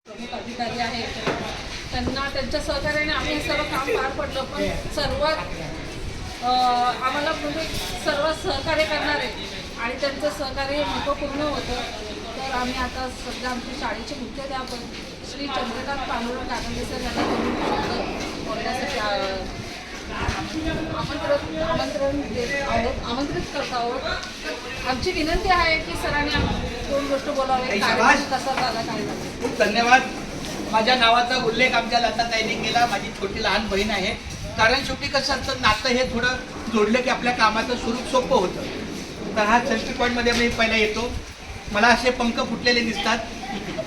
प्रमुख अधिकारी आहेत त्यांना त्यांच्या सहकार्याने आम्ही हे सर्व काम पार पडलं, पण सर्वात आम्हाला म्हणजे सर्व सहकार्य करणारे आणि त्यांचं सहकार्य महत्त्वपूर्ण होतं. तर आम्ही आता सध्या आमच्या शाळेचे मुख्याध्यापक श्री चंद्रकांत पांडुरंग कानडे सर यांना बोलण्यासाठी आमंत्रित करत आहोत. आमची विनंती आहे की सरांनी दोन गोष्ट बोलावे, कसा झाला काय झाला. खूप धन्यवाद. माझ्या नावाचा उल्लेख आमच्या लताताईंनी केला. माझी छोटी लहान बहीण आहे. कारण शेवटी कसं असतं, नातं हे थोडं जोडलं की आपल्या कामाचं स्वरूप सोपं होतं. तर हा सेल्फी पॉईंटमध्ये मी पहिला येतो. मला असे पंख फुटलेले दिसतात.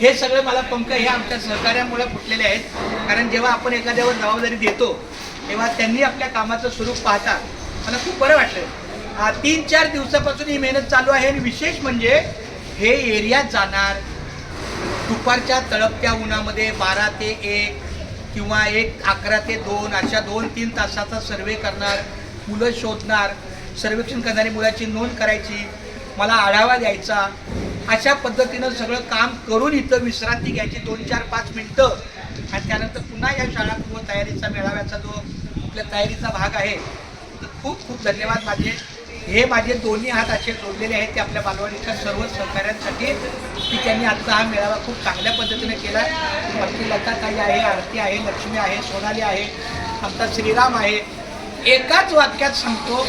हे सगळे मला पंख हे आमच्या सहकार्यामुळे फुटलेले आहेत. कारण जेव्हा आपण एखाद्यावर जबाबदारी देतो तेव्हा त्यांनी आपल्या कामाचं स्वरूप पाहता मला खूप बरं वाटलं. 3-4 दिवसापासून ही मेहनत चालू आहे. आणि विशेष म्हणजे हे एरियात जाणार, दुपारच्या तळपत्या उन्हामध्ये 12 ते 1 किंवा 11 ते 2 अशा 2-3 तासाचा सर्वे करणार, मुलं शोधणार, सर्वेक्षण करणारी मुलाची नोंद करायची, मला आढावा द्यायचा, अशा पद्धतीनं सगळं काम करून इथं विश्रांती घ्यायची 2-4-5 मिनटं. आणि त्यानंतर पुन्हा या शाळापूर्व तयारीचा मेळाव्याचा जो आपल्या तयारीचा भाग आहे. तर खूप खूप धन्यवाद माझे. हे माझे दोन्ही हात असे जोडलेले आहेत ते आपल्या बालवाडीच्या सर्व सहकाऱ्यांसाठी की त्यांनी आजचा हा मेळावा खूप चांगल्या पद्धतीने केला. आपली लताताई आहे, आरती आहे, लक्ष्मी आहे, सोनाली आहे, आमचा श्रीराम आहे. एकाच वाक्यात सांगतो,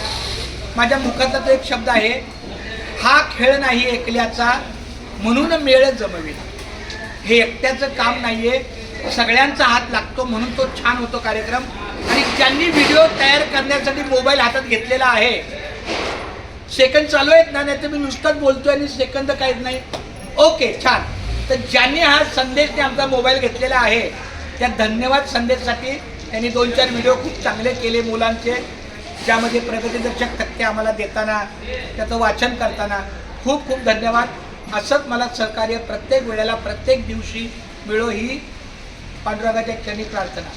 माझ्या मुखातला तो एक शब्द आहे, हा खेळ नाही एकल्याचा म्हणून मेळ जमविला. हे एकट्याचं काम नाही आहे, सगळ्यांचा हात लागतो म्हणून तो छान होतो कार्यक्रम. आणि ज्यांनी व्हिडिओ तयार करण्यासाठी मोबाईल हातात घेतलेला आहे, सेकंद चालू आहेत ना, नाही तर मी नुसतंच बोलतोय आणि सेकंद काहीच नाही. ओके, छान. तर ज्यांनी हा संदेशने आमचा मोबाईल घेतलेला आहे त्या धन्यवाद संदेशसाठी. त्यांनी 2-4 व्हिडिओ खूप चांगले केले मुलांचे, ज्यामध्ये प्रगतीदर्शक तक्ते आम्हाला देताना, त्याचं वाचन करताना खूप खूप धन्यवाद. असंच मला सहकार्य प्रत्येक वेळेला प्रत्येक दिवशी मिळो ही पांडुरंगाच्या क्षणी प्रार्थना.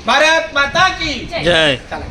भारत माता की जय. चला.